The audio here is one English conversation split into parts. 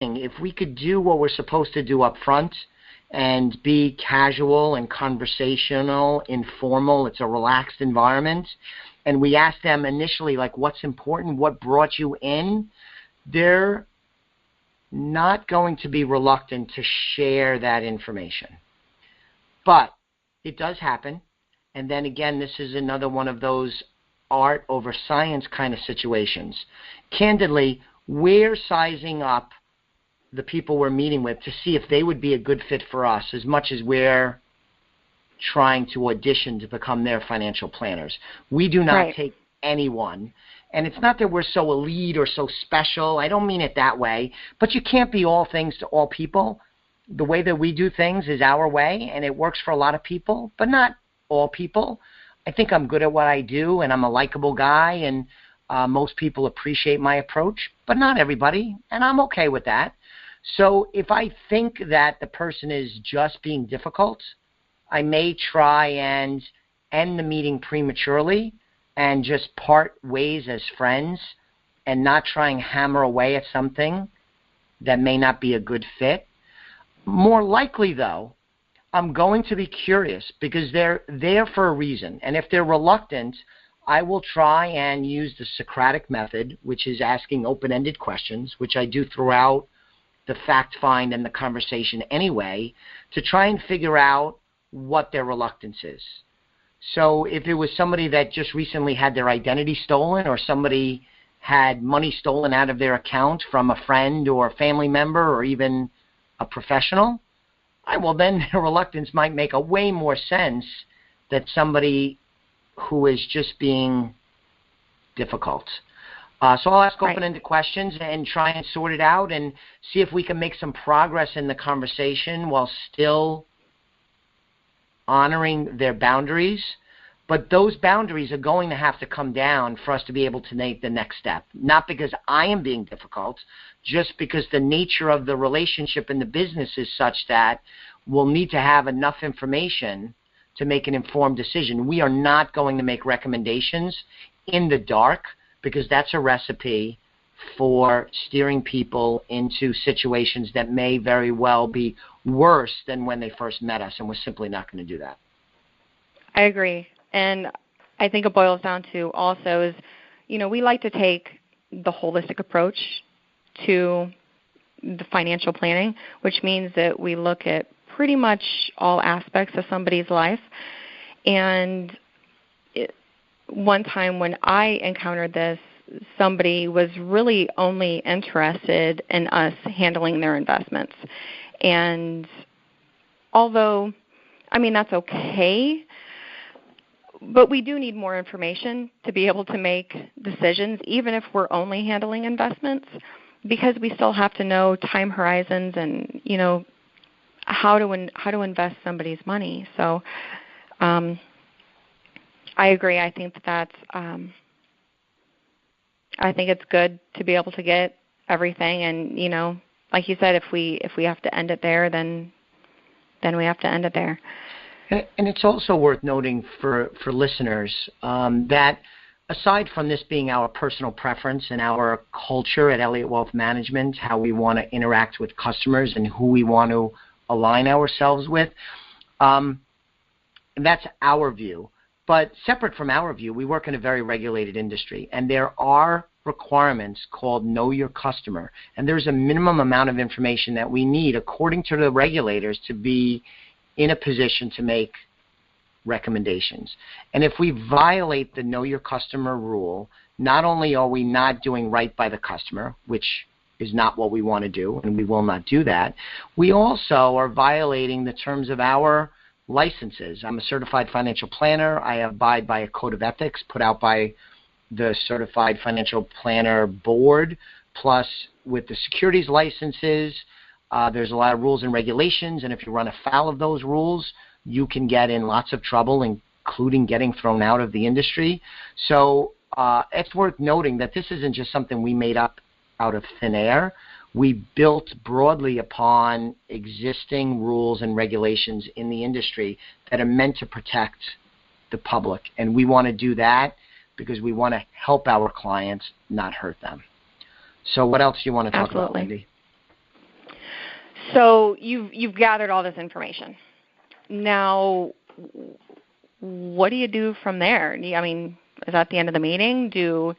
if we could do what we're supposed to do up front and be casual and conversational, informal, it's a relaxed environment, and we ask them initially, like, what's important, what brought you in, they're not going to be reluctant to share that information. But it does happen. And then again, this is another one of those art over science kind of situations. Candidly, we're sizing up the people we're meeting with to see if they would be a good fit for us as much as we're trying to audition to become their financial planners. We do not take anyone. And it's not that we're so elite or so special. I don't mean it that way. But you can't be all things to all people. The way that we do things is our way, and it works for a lot of people, but not all people. I think I'm good at what I do, and I'm a likable guy, and most people appreciate my approach, but not everybody, and I'm okay with that. So if I think that the person is just being difficult, I may try and end the meeting prematurely and just part ways as friends and not try and hammer away at something that may not be a good fit. More likely, though, I'm going to be curious because they're there for a reason. And if they're reluctant, I will try and use the Socratic method, which is asking open-ended questions, which I do throughout the fact find and the conversation anyway, to try and figure out what their reluctance is. So if it was somebody that just recently had their identity stolen, or somebody had money stolen out of their account from a friend or a family member or even a professional, well, then their reluctance might make a way more sense than somebody who is just being difficult. So I'll ask open-ended questions and try and sort it out and see if we can make some progress in the conversation while still honoring their boundaries. But those boundaries are going to have to come down for us to be able to make the next step. Not because I am being difficult, just because the nature of the relationship in the business is such that we'll need to have enough information to make an informed decision. We are not going to make recommendations in the dark because that's a recipe for steering people into situations that may very well be worse than when they first met us, and we're simply not going to do that. I agree. And I think it boils down to also is, we like to take the holistic approach to the financial planning, which means that we look at pretty much all aspects of somebody's life. And one time when I encountered this, somebody was really only interested in us handling their investments. And although, that's okay, but we do need more information to be able to make decisions, even if we're only handling investments, because we still have to know time horizons and, how to invest somebody's money. So I agree. I think that's I think it's good to be able to get everything, and like you said, if we have to end it there, then we have to end it there. And it's also worth noting for listeners that aside from this being our personal preference and our culture at Elliott Wealth Management, how we want to interact with customers and who we want to align ourselves with, that's our view. But separate from our view, we work in a very regulated industry, and there are requirements called Know Your Customer, and there's a minimum amount of information that we need according to the regulators to be in a position to make recommendations. And if we violate the Know Your Customer rule, not only are we not doing right by the customer, which is not what we want to do, and we will not do that, we also are violating the terms of our licenses. I'm a certified financial planner. I abide by a code of ethics put out by the Certified Financial Planner Board, plus with the securities licenses, there's a lot of rules and regulations, and if you run afoul of those rules, you can get in lots of trouble, including getting thrown out of the industry. So it's worth noting that this isn't just something we made up out of thin air. We built broadly upon existing rules and regulations in the industry that are meant to protect the public, and we want to do that because we want to help our clients, not hurt them. So what else do you want to talk about, Lindy? So you've gathered all this information. Now, what do you do from there? I mean, is that the end of the meeting? Do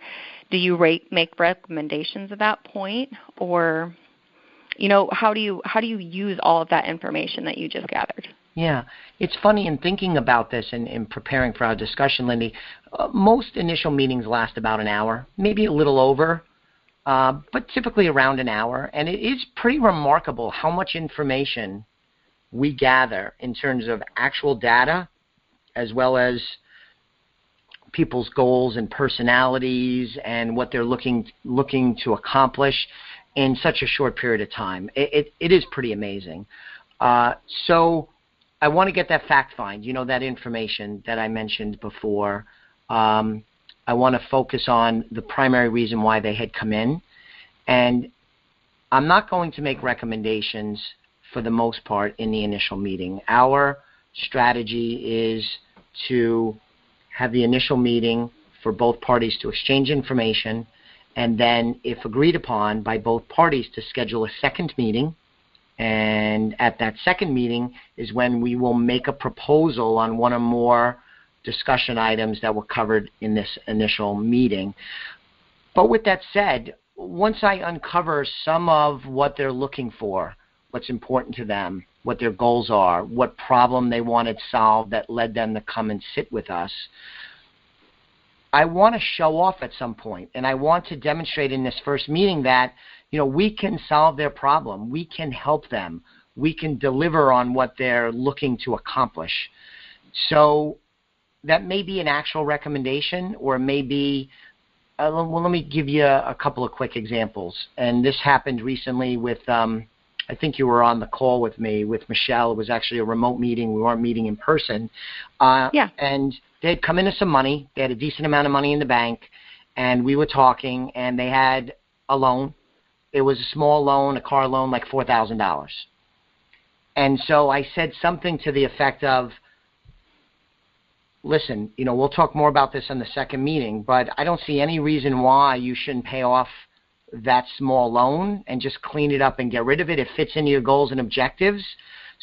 you make recommendations at that point, or how do you use all of that information that you just gathered? Yeah, it's funny in thinking about this and in preparing for our discussion, Lindy. Most initial meetings last about an hour, maybe a little over, but typically around an hour. And it is pretty remarkable how much information we gather in terms of actual data, as well as people's goals and personalities and what they're looking to accomplish in such a short period of time. It is pretty amazing. So I want to get that fact find, that information that I mentioned before. I want to focus on the primary reason why they had come in. And I'm not going to make recommendations for the most part in the initial meeting. Our strategy is to have the initial meeting for both parties to exchange information, and then, if agreed upon by both parties, to schedule a second meeting. And at that second meeting is when we will make a proposal on one or more discussion items that were covered in this initial meeting. But with that said, once I uncover some of what they're looking for, what's important to them, what their goals are, what problem they wanted solved that led them to come and sit with us, I want to show off at some point, and I want to demonstrate in this first meeting that we can solve their problem, we can help them, we can deliver on what they're looking to accomplish. So that may be an actual recommendation, or it may be, well, let me give you a couple of quick examples. And this happened recently with, I think you were on the call with me, with Michelle. It was actually a remote meeting. We weren't meeting in person. And they had come into some money. They had a decent amount of money in the bank, and we were talking, and they had a loan. It was a small loan, a car loan, like $4,000. And so I said something to the effect of, listen, we'll talk more about this in the second meeting, but I don't see any reason why you shouldn't pay off that small loan and just clean it up and get rid of it. It fits into your goals and objectives.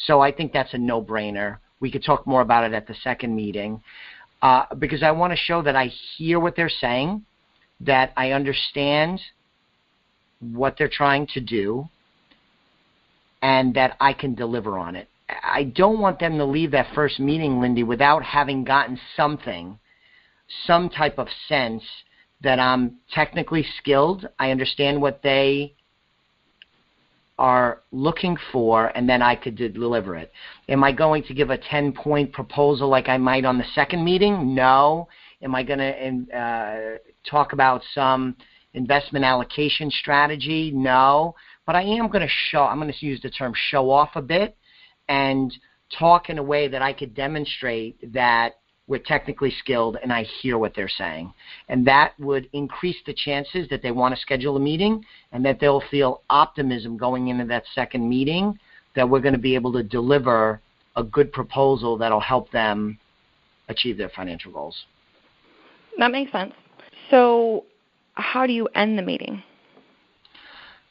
So I think that's a no-brainer. We could talk more about it at the second meeting, because I want to show that I hear what they're saying, that I understand what they're trying to do, and that I can deliver on it. I don't want them to leave that first meeting, Lindy, without having gotten something, some type of sense that I'm technically skilled, I understand what they are looking for, and then I could deliver it. Am I going to give a 10-point proposal like I might on the second meeting? No. Am I going to talk about some investment allocation strategy? No. But I am going to I'm going to use the term show off a bit and talk in a way that I could demonstrate that we're technically skilled and I hear what they're saying. And that would increase the chances that they want to schedule a meeting and that they'll feel optimism going into that second meeting that we're going to be able to deliver a good proposal that'll help them achieve their financial goals. That makes sense. So how do you end the meeting?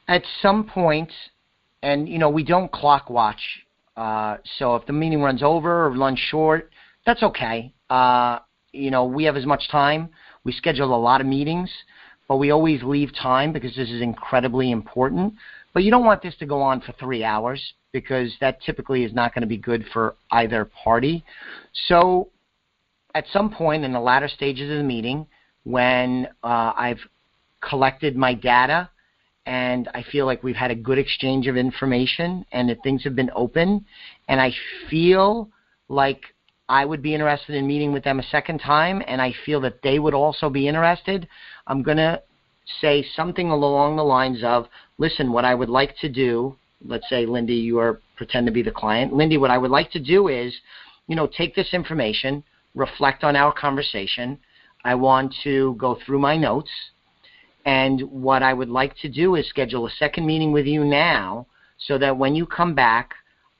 At some point, and we don't clock watch, so if the meeting runs over or runs short, that's okay. We have as much time. We schedule a lot of meetings, but we always leave time because this is incredibly important. But you don't want this to go on for 3 hours because that typically is not going to be good for either party. So at some point in the latter stages of the meeting, when I've collected my data and I feel like we've had a good exchange of information and that things have been open, and I feel like I would be interested in meeting with them a second time, and I feel that they would also be interested, I'm going to say something along the lines of, listen, what I would like to do, let's say, Lindy, you pretend to be the client. Lindy, what I would like to do is, take this information, reflect on our conversation. I want to go through my notes, and what I would like to do is schedule a second meeting with you now so that when you come back,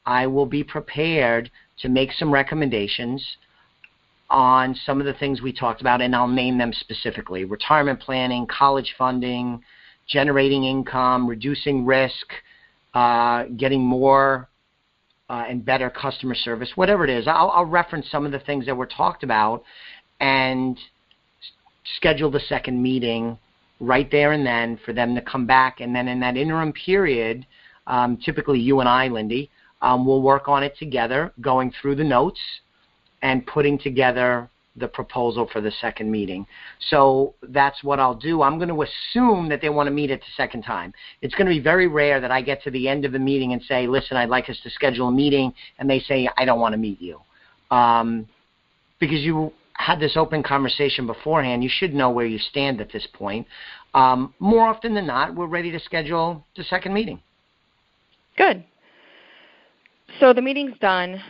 I will be prepared to make some recommendations on some of the things we talked about, and I'll name them specifically: retirement planning, college funding, generating income, reducing risk, getting more and better customer service, whatever it is. I'll reference some of the things that were talked about and schedule the second meeting right there and then for them to come back. And then in that interim period, typically you and I, Lindy, we'll work on it together, going through the notes and putting together the proposal for the second meeting. So that's what I'll do. I'm going to assume that they want to meet it the second time. It's going to be very rare that I get to the end of the meeting and say, listen, I'd like us to schedule a meeting, and they say, I don't want to meet you. Because you had this open conversation beforehand, you should know where you stand at this point. More often than not, we're ready to schedule the second meeting. Good. So the meeting's done.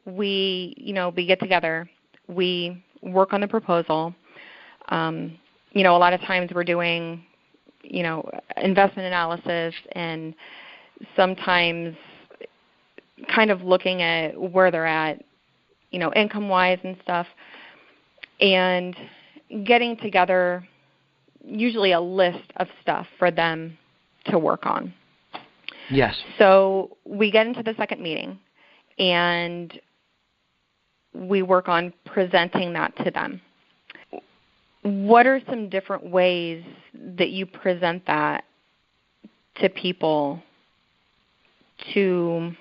We get together. We work on the proposal. A lot of times we're doing, investment analysis and sometimes kind of looking at where they're at, income-wise and stuff, and getting together usually a list of stuff for them to work on. Yes. So we get into the second meeting, and we work on presenting that to them. What are some different ways that you present that to people to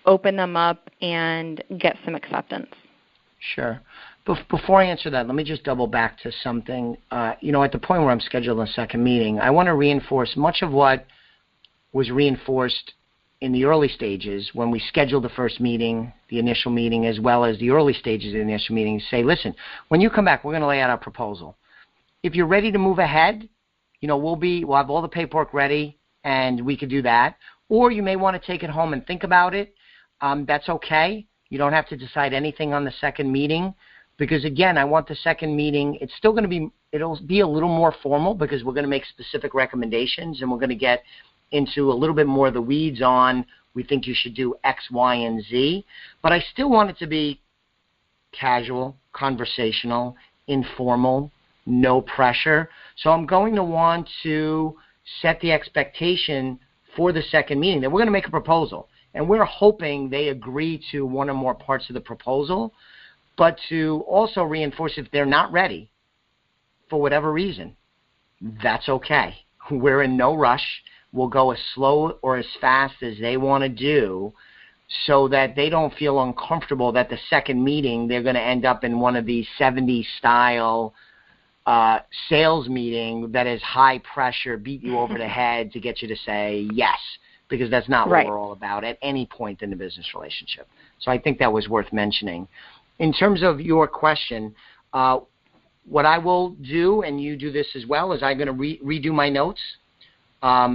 open them up and get some acceptance? Sure. Before I answer that, let me just double back to something. At the point where I'm scheduling a second meeting, I want to reinforce much of what was reinforced in the early stages when we scheduled the first meeting, the initial meeting, as well as the early stages of the initial meeting. Say, listen, when you come back, we're going to lay out our proposal. If you're ready to move ahead, we'll have all the paperwork ready, and we could do that. Or you may want to take it home and think about it. That's okay. You don't have to decide anything on the second meeting, because again, I want the second meeting. It's still going to be, it'll be a little more formal because we're going to make specific recommendations, and we're going to get into a little bit more of the weeds on, we think you should do X, Y, and Z. But I still want it to be casual, conversational, informal, no pressure. So I'm going to want to set the expectation for the second meeting that we're going to make a proposal. And we're hoping they agree to one or more parts of the proposal, but to also reinforce if they're not ready for whatever reason, that's okay. We're in no rush. We'll go as slow or as fast as they want to do so that they don't feel uncomfortable that the second meeting they're going to end up in one of these 70s style sales meeting that is high pressure, beat you over the head to get you to say yes, because that's not what we're all about at any point in the business relationship. So I think that was worth mentioning. In terms of your question, what I will do, and you do this as well, is I'm going to redo my notes.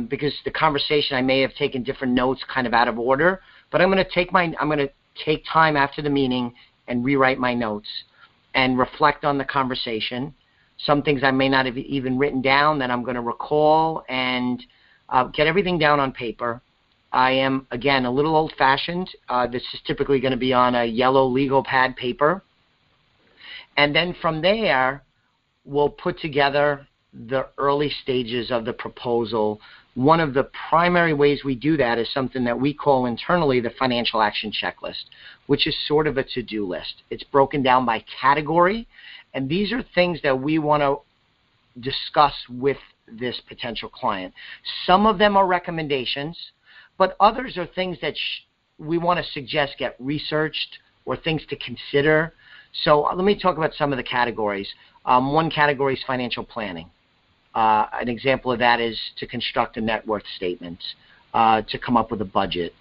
Because the conversation, I may have taken different notes kind of out of order, but I'm going to take time after the meeting and rewrite my notes and reflect on the conversation. Some things I may not have even written down that I'm going to recall and get everything down on paper. I am, again, a little old-fashioned. This is typically going to be on a yellow legal pad paper. And then from there, we'll put together the early stages of the proposal. One of the primary ways we do that is something that we call internally the financial action checklist, which is sort of a to-do list. It's broken down by category, and these are things that we want to discuss with this potential client. Some of them are recommendations, but others are things that we want to suggest get researched or things to consider. So let me talk about some of the categories. One category is financial planning. An example of that is to construct a net worth statement, to come up with a budget,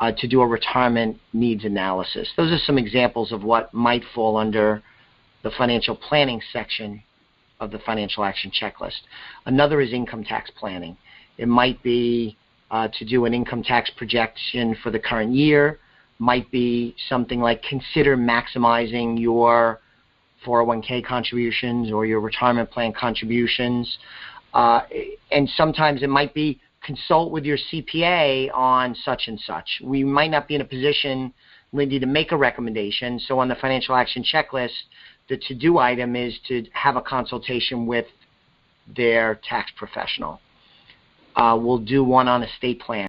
to do a retirement needs analysis. Those are some examples of what might fall under the financial planning section of the financial action checklist. Another is income tax planning. It might be to do an income tax projection for the current year, might be something like consider maximizing your 401k contributions or your retirement plan contributions. And sometimes it might be consult with your CPA on such and such. We might not be in a position, Lindy, to make a recommendation. So on the financial action checklist, the to-do item is to have a consultation with their tax professional. we'll do one on estate plan.